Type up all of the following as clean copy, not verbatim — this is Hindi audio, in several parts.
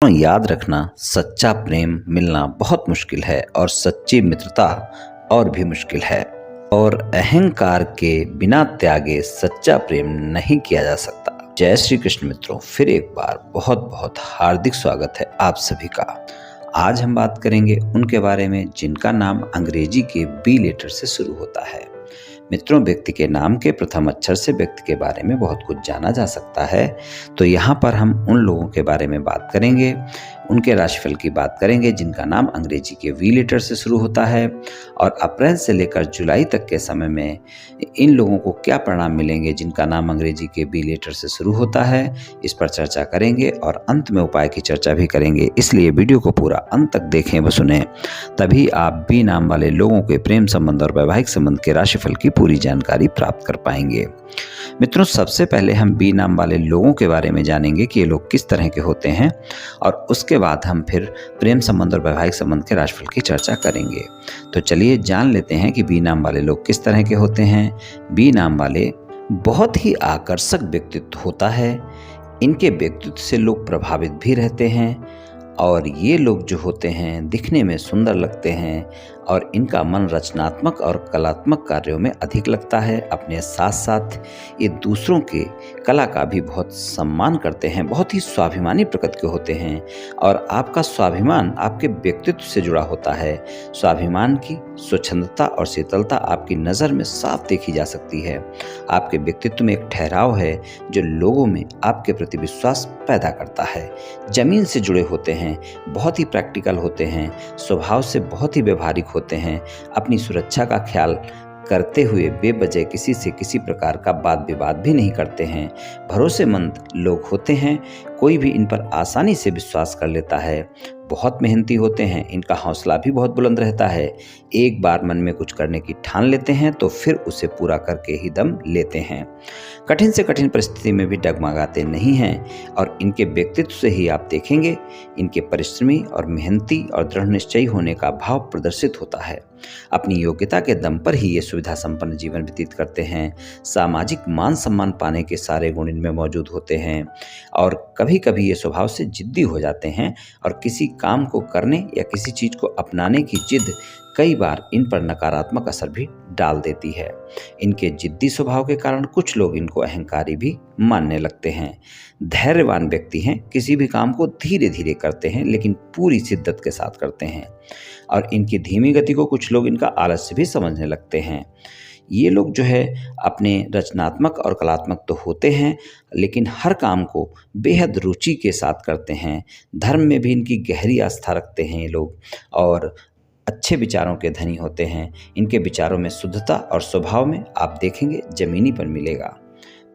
याद रखना, सच्चा प्रेम मिलना बहुत मुश्किल है और सच्ची मित्रता और भी मुश्किल है। और अहंकार के बिना त्यागे सच्चा प्रेम नहीं किया जा सकता। जय श्री कृष्ण मित्रों, फिर एक बार बहुत बहुत हार्दिक स्वागत है आप सभी का। आज हम बात करेंगे उनके बारे में जिनका नाम अंग्रेजी के बी लेटर से शुरू होता है। मित्रों, व्यक्ति के नाम के प्रथम अक्षर से व्यक्ति के बारे में बहुत कुछ जाना जा सकता है। तो यहाँ पर हम उन लोगों के बारे में बात करेंगे, उनके राशिफल की बात करेंगे जिनका नाम अंग्रेजी के वी लेटर से शुरू होता है। और अप्रैल से लेकर जुलाई तक के समय में इन लोगों को क्या परिणाम मिलेंगे जिनका नाम अंग्रेजी के बी लेटर से शुरू होता है, इस पर चर्चा करेंगे और अंत में उपाय की चर्चा भी करेंगे। इसलिए वीडियो को पूरा अंत तक देखें व सुनें, तभी आप बी नाम वाले लोगों के प्रेम संबंध और वैवाहिक संबंध के राशिफल की पूरी जानकारी प्राप्त कर पाएंगे। मित्रों, सबसे पहले हम बी नाम वाले लोगों के बारे में जानेंगे कि ये लोग किस तरह के होते हैं और उसके बाद हम फिर प्रेम संबंध और वैवाहिक संबंध के राशिफल की चर्चा करेंगे। तो चलिए जान लेते हैं कि बी नाम वाले लोग किस तरह के होते हैं। बी नाम वाले बहुत ही आकर्षक व्यक्तित्व होता है। इनके व्यक्तित्व से लोग प्रभावित भी रहते हैं और ये लोग जो होते हैं दिखने में सुंदर लगते हैं और इनका मन रचनात्मक और कलात्मक कार्यों में अधिक लगता है। अपने साथ साथ ये दूसरों के कला का भी बहुत सम्मान करते हैं, बहुत ही स्वाभिमानी प्रकृति के होते हैं और आपका स्वाभिमान आपके व्यक्तित्व से जुड़ा होता है। स्वाभिमान की स्वच्छंदता और शीतलता आपकी नज़र में साफ देखी जा सकती है। आपके व्यक्तित्व में एक ठहराव है जो लोगों में आपके प्रति विश्वास पैदा करता है। जमीन से जुड़े होते हैं, बहुत ही प्रैक्टिकल होते हैं, स्वभाव से बहुत ही व्यवहारिक होते हैं। अपनी सुरक्षा का ख्याल करते हुए बेवजह किसी से किसी प्रकार का वाद विवाद भी नहीं करते हैं। भरोसेमंद लोग होते हैं, कोई भी इन पर आसानी से विश्वास कर लेता है। बहुत मेहनती होते हैं, इनका हौसला भी बहुत बुलंद रहता है। एक बार मन में कुछ करने की ठान लेते हैं तो फिर उसे पूरा करके ही दम लेते हैं। कठिन से कठिन परिस्थिति में भी डगमगाते नहीं हैं और इनके व्यक्तित्व से ही आप देखेंगे इनके परिश्रमी और मेहनती और दृढ़ निश्चयी होने का भाव प्रदर्शित होता है। अपनी योग्यता के दम पर ही ये सुविधा संपन्न जीवन व्यतीत करते हैं। सामाजिक मान सम्मान पाने के सारे गुण इनमें मौजूद होते हैं और कभी कभी ये स्वभाव से जिद्दी हो जाते हैं और किसी काम को करने या किसी चीज को अपनाने की जिद कई बार इन पर नकारात्मक असर भी डाल देती है। इनके जिद्दी स्वभाव के कारण कुछ लोग इनको अहंकारी भी मानने लगते हैं। धैर्यवान व्यक्ति हैं, किसी भी काम को धीरे धीरे करते हैं लेकिन पूरी शिद्दत के साथ करते हैं और इनकी धीमी गति को कुछ लोग इनका आलस्य भी समझने लगते हैं। ये लोग जो है अपने रचनात्मक और कलात्मक तो होते हैं लेकिन हर काम को बेहद रुचि के साथ करते हैं। धर्म में भी इनकी गहरी आस्था रखते हैं ये लोग और अच्छे विचारों के धनी होते हैं। इनके विचारों में शुद्धता और स्वभाव में आप देखेंगे जमीनीपन मिलेगा।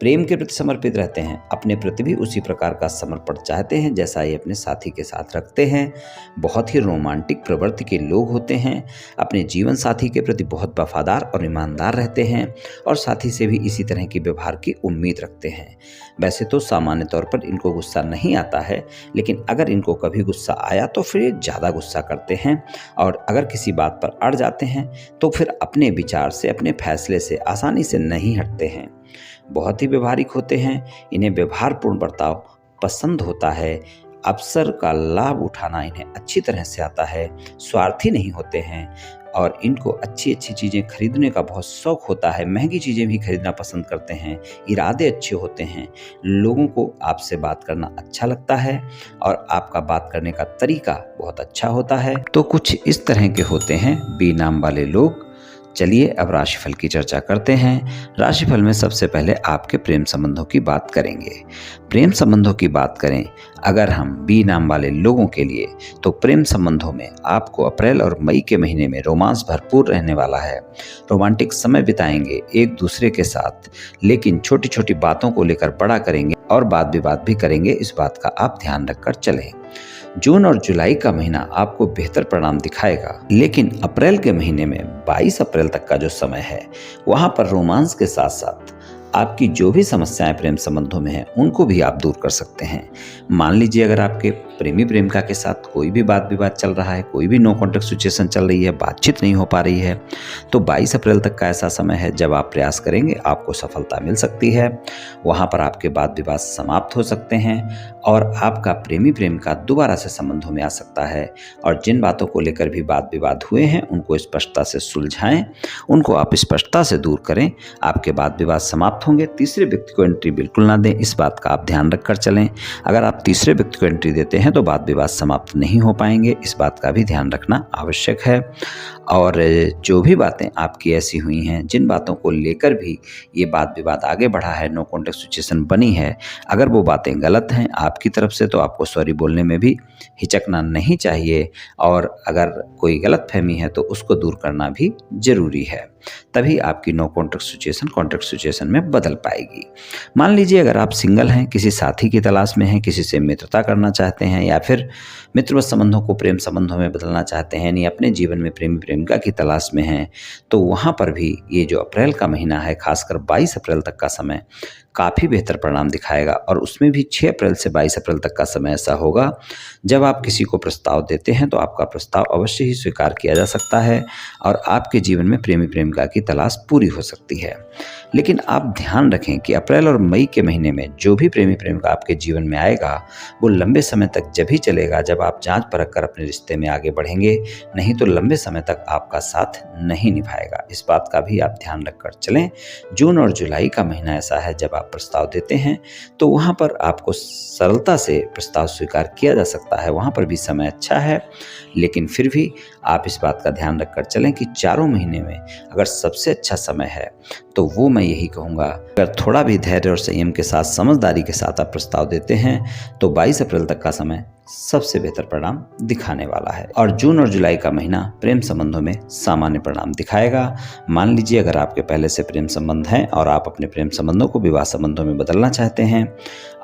प्रेम के प्रति समर्पित रहते हैं, अपने प्रति भी उसी प्रकार का समर्पण चाहते हैं जैसा ये अपने साथी के साथ रखते हैं। बहुत ही रोमांटिक प्रवृत्ति के लोग होते हैं, अपने जीवन साथी के प्रति बहुत वफादार और ईमानदार रहते हैं और साथी से भी इसी तरह की व्यवहार की उम्मीद रखते हैं। वैसे तो सामान्य तौर पर इनको गुस्सा नहीं आता है, लेकिन अगर इनको कभी गुस्सा आया तो फिर ये ज़्यादा गुस्सा करते हैं और अगर किसी बात पर अड़ जाते हैं तो फिर अपने विचार से, अपने फैसले से आसानी से नहीं हटते हैं। बहुत ही व्यवहारिक होते हैं, इन्हें व्यवहारपूर्ण बर्ताव पसंद होता है। अवसर का लाभ उठाना इन्हें अच्छी तरह से आता है। स्वार्थी नहीं होते हैं और इनको अच्छी अच्छी चीज़ें खरीदने का बहुत शौक होता है। महंगी चीज़ें भी खरीदना पसंद करते हैं। इरादे अच्छे होते हैं, लोगों को आपसे बात करना अच्छा लगता है और आपका बात करने का तरीका बहुत अच्छा होता है। तो कुछ इस तरह के होते हैं बी नाम वाले लोग। चलिए अब राशिफल की चर्चा करते हैं। राशिफल में सबसे पहले आपके प्रेम संबंधों की बात करेंगे। प्रेम संबंधों की बात करें अगर हम बी नाम वाले लोगों के लिए, तो प्रेम संबंधों में आपको अप्रैल और मई के महीने में रोमांस भरपूर रहने वाला है। रोमांटिक समय बिताएंगे एक दूसरे के साथ, लेकिन छोटी छोटी बातों को लेकर बड़ा करेंगे और वाद विवाद भी करेंगे। इस बात का आप ध्यान रखकर चलें। जून और जुलाई का महीना आपको बेहतर परिणाम दिखाएगा, लेकिन अप्रैल के महीने में 22 अप्रैल तक का जो समय है वहां पर रोमांस के साथ साथ आपकी जो भी समस्याएं प्रेम संबंधों में हैं उनको भी आप दूर कर सकते हैं। मान लीजिए अगर आपके प्रेमी प्रेमिका के साथ कोई भी वाद विवाद चल रहा है, कोई भी नो कॉन्टेक्ट सिचुएशन चल रही है, बातचीत नहीं हो पा रही है, तो 22 अप्रैल तक का ऐसा समय है जब आप प्रयास करेंगे आपको सफलता मिल सकती है। वहाँ पर आपके वाद विवाद समाप्त हो सकते हैं और आपका प्रेमी प्रेमिका दोबारा से संबंधों में आ सकता है। और जिन बातों को लेकर भी वाद विवाद हुए हैं उनको स्पष्टता से सुलझाएं, उनको आप स्पष्टता से दूर करें, आपके वाद विवाद समाप्त होंगे। तीसरे व्यक्ति को एंट्री बिल्कुल ना दें, इस बात का आप ध्यान रखकर चलें। अगर आप तीसरे व्यक्ति को एंट्री देते हैं तो वाद विवाद समाप्त नहीं हो पाएंगे, इस बात का भी ध्यान रखना आवश्यक है। और जो भी बातें आपकी ऐसी हुई हैं, जिन बातों को लेकर भी ये वाद विवाद आगे बढ़ा है, नो कॉन्टेक्ट सिचुएशन बनी है, अगर वो बातें गलत हैं आपकी तरफ से तो आपको सॉरी बोलने में भी हिचकना नहीं चाहिए। और अगर कोई गलतफहमी है तो उसको दूर करना भी ज़रूरी है, तभी आपकी नो कॉन्टेक्ट सिचुएशन में बदल पाएगी। मान लीजिए अगर आप सिंगल हैं, किसी साथी की तलाश में हैं, किसी से मित्रता करना चाहते हैं या फिर मित्रवत संबंधों को प्रेम संबंधों में बदलना चाहते हैं, यानी अपने जीवन में प्रेमी प्रेमिका की तलाश में हैं, तो वहाँ पर भी ये जो अप्रैल का महीना है, खासकर 22 अप्रैल तक का समय काफ़ी बेहतर परिणाम दिखाएगा। और उसमें भी 6 अप्रैल से 22 अप्रैल तक का समय ऐसा होगा जब आप किसी को प्रस्ताव देते हैं तो आपका प्रस्ताव अवश्य ही स्वीकार किया जा सकता है और आपके जीवन में प्रेमी प्रेमिका की तलाश पूरी हो सकती है। लेकिन आप ध्यान रखें कि अप्रैल और मई के महीने में जो भी प्रेमी प्रेमिका आपके जीवन में आएगा वो लंबे समय तक जब ही चलेगा जब आप जांच परख कर अपने रिश्ते में आगे बढ़ेंगे, नहीं तो लंबे समय तक आपका साथ नहीं निभाएगा। इस बात का भी आप ध्यान रखकर चलें। जून और जुलाई का महीना ऐसा है जब आप प्रस्ताव देते हैं तो वहाँ पर आपको सरलता से प्रस्ताव स्वीकार किया जा सकता है, वहाँ पर भी समय अच्छा है। लेकिन फिर भी आप इस बात का ध्यान रखकर चलें कि चारों महीने में अगर सबसे अच्छा समय है तो वो मैं यही कहूँगा, अगर थोड़ा भी धैर्य और संयम के साथ, समझदारी के साथ आप प्रस्ताव देते हैं तो 22 अप्रैल तक का समय सबसे बेहतर परिणाम दिखाने वाला है। और जून और जुलाई का महीना प्रेम संबंधों में सामान्य परिणाम दिखाएगा। मान लीजिए अगर आपके पहले से प्रेम संबंध हैं और आप अपने प्रेम संबंधों को विवाह संबंधों में बदलना चाहते हैं,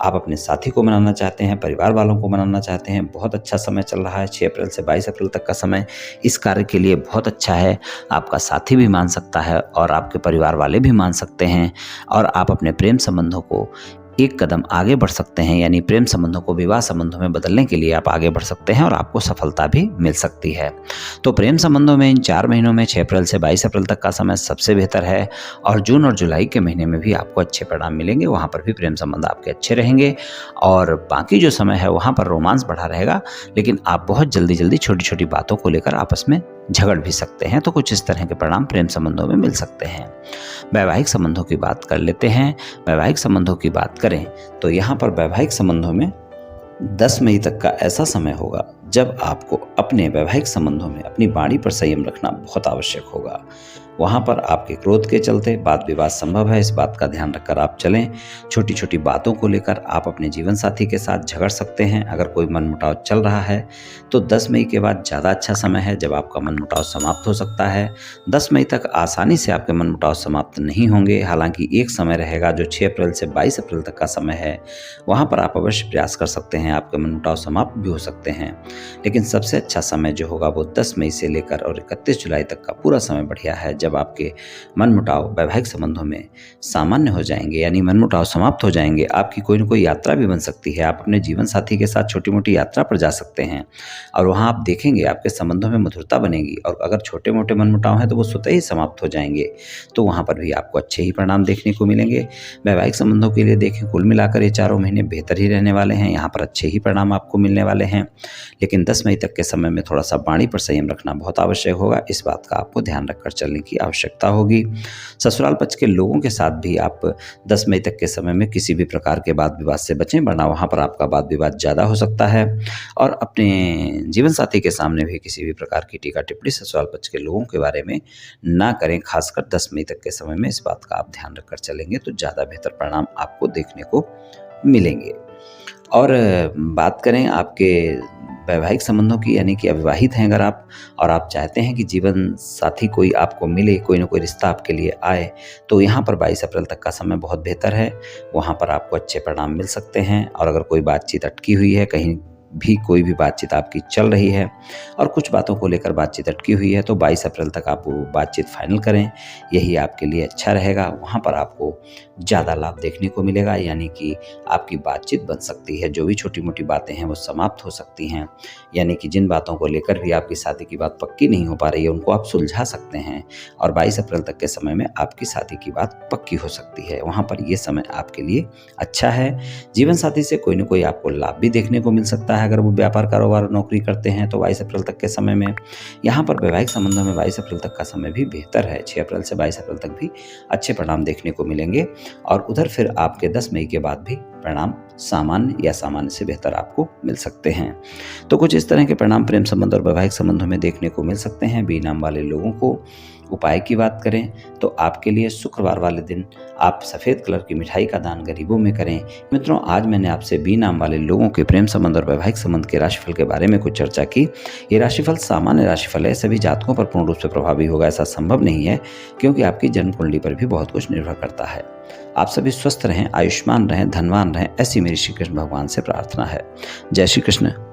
आप अपने साथी को मनाना चाहते हैं, परिवार वालों को मनाना चाहते हैं, बहुत अच्छा समय चल रहा है। 6 अप्रैल से 22 अप्रैल तक का समय इस कार्य के लिए बहुत अच्छा है। आपका साथी भी मान सकता है और आपके परिवार वाले भी मान सकते हैं और आप अपने प्रेम संबंधों को एक कदम आगे बढ़ सकते हैं, यानी प्रेम संबंधों को विवाह संबंधों में बदलने के लिए आप आगे बढ़ सकते हैं और आपको सफलता भी मिल सकती है। तो प्रेम संबंधों में इन 4 महीनों में 6 अप्रैल से 22 अप्रैल तक का समय सबसे बेहतर है और जून और जुलाई के महीने में भी आपको अच्छे परिणाम मिलेंगे, वहाँ पर भी प्रेम संबंध आपके अच्छे रहेंगे और बाकी जो समय है वहाँ पर रोमांस बढ़ा रहेगा। लेकिन आप बहुत जल्दी छोटी छोटी बातों को लेकर आपस में झगड़ भी सकते हैं, तो कुछ इस तरह के परिणाम प्रेम संबंधों में मिल सकते हैं। वैवाहिक संबंधों की बात कर लेते हैं। वैवाहिक संबंधों की बात करें तो यहाँ पर वैवाहिक संबंधों में 10 मई तक का ऐसा समय होगा जब आपको अपने वैवाहिक संबंधों में अपनी वाणी पर संयम रखना बहुत आवश्यक होगा। वहाँ पर आपके क्रोध के चलते वाद विवाद संभव है, इस बात का ध्यान रखकर आप चलें। छोटी छोटी बातों को लेकर आप अपने जीवन साथी के साथ झगड़ सकते हैं। अगर कोई मनमुटाव चल रहा है तो 10 मई के बाद ज़्यादा अच्छा समय है जब आपका मनमुटाव समाप्त हो सकता है। 10 मई तक आसानी से आपके मनमुटाव समाप्त नहीं होंगे, हालांकि एक समय रहेगा जो 6 अप्रैल से 22 अप्रैल तक का समय है, वहाँ पर आप अवश्य प्रयास कर सकते हैं, आपके मनमुटाव समाप्त भी हो सकते हैं। लेकिन सबसे अच्छा समय जो होगा वो 10 मई से लेकर और 31 जुलाई तक का पूरा समय बढ़िया है, जब आपके मनमुटाव वैवाहिक संबंधों में सामान्य हो जाएंगे, यानी मनमुटाव समाप्त हो जाएंगे। आपकी कोई न कोई यात्रा भी बन सकती है, आप अपने जीवन साथी के साथ छोटी मोटी यात्रा पर जा सकते हैं और वहाँ आप देखेंगे आपके संबंधों में मधुरता बनेगी और अगर छोटे मोटे मनमुटाव हैं तो वो स्वतः ही समाप्त हो जाएंगे, तो वहाँ पर भी आपको अच्छे ही परिणाम देखने को मिलेंगे। वैवाहिक संबंधों के लिए देखें, कुल मिलाकर ये चारों महीने बेहतर ही रहने वाले हैं, यहाँ पर अच्छे ही परिणाम आपको मिलने वाले हैं। लेकिन 10 मई तक के समय में थोड़ा सा वाणी पर संयम रखना बहुत आवश्यक होगा, इस बात का आपको ध्यान रखकर चलने की आवश्यकता होगी। ससुराल पक्ष के लोगों के साथ भी आप 10 मई तक के समय में किसी भी प्रकार के वाद विवाद से बचें, वरना वहाँ पर आपका वाद विवाद ज़्यादा हो सकता है। और अपने जीवन साथी के सामने भी किसी भी प्रकार की टीका टिप्पणी ससुराल पक्ष के लोगों के बारे में ना करें, खासकर 10 मई तक के समय में इस बात का आप ध्यान रखकर चलेंगे तो ज़्यादा बेहतर परिणाम आपको देखने को मिलेंगे। और बात करें आपके वैवाहिक संबंधों की, यानी कि अविवाहित हैं अगर आप और आप चाहते हैं कि जीवन साथी कोई आपको मिले, कोई ना कोई रिश्ता आपके लिए आए, तो यहाँ पर 22 अप्रैल तक का समय बहुत बेहतर है, वहाँ पर आपको अच्छे परिणाम मिल सकते हैं। और अगर कोई बातचीत अटकी हुई है, कहीं भी कोई भी बातचीत आपकी चल रही है और कुछ बातों को लेकर बातचीत अटकी हुई है तो 22 अप्रैल तक आप वो बातचीत फाइनल करें, यही आपके लिए अच्छा रहेगा। वहाँ पर आपको ज़्यादा लाभ देखने को मिलेगा, यानी कि आपकी बातचीत बन सकती है। जो भी छोटी-मोटी बातें हैं वो समाप्त हो सकती हैं, यानी कि जिन बातों को लेकर भी आपकी शादी की बात पक्की नहीं हो पा रही है उनको आप सुलझा सकते हैं और 22 अप्रैल तक के समय में आपकी शादी की बात पक्की हो सकती है। वहाँ पर ये समय आपके लिए अच्छा है। जीवन साथी से कोई न कोई आपको लाभ भी देखने को मिल सकता है। अगर वो व्यापार, कारोबार, नौकरी करते हैं तो 22 अप्रैल तक के समय में। यहाँ पर वैवाहिक संबंधों में 22 अप्रैल तक का समय भी बेहतर है। 6 अप्रैल से 22 अप्रैल तक भी अच्छे परिणाम देखने को मिलेंगे और उधर फिर आपके 10 मई के बाद भी परिणाम सामान्य या सामान्य से बेहतर आपको मिल सकते हैं। तो कुछ इस तरह के परिणाम प्रेम संबंध और वैवाहिक संबंधों में देखने को मिल सकते हैं। बी नाम वाले लोगों को उपाय की बात करें तो आपके लिए शुक्रवार वाले दिन आप सफ़ेद कलर की मिठाई का दान गरीबों में करें। मित्रों, आज मैंने आपसे बी नाम वाले लोगों के प्रेम संबंध और वैवाहिक संबंध के राशिफल के बारे में कुछ चर्चा की। ये राशिफल सामान्य राशिफल है, सभी जातकों पर पूर्ण रूप से प्रभावी होगा ऐसा संभव नहीं है, क्योंकि आपकी जन्म कुंडली पर भी बहुत कुछ निर्भर करता है। आप सभी स्वस्थ रहें, आयुष्मान रहें, धनवान रहें, ऐसी मेरी श्री कृष्ण भगवान से प्रार्थना है। जय श्री कृष्ण।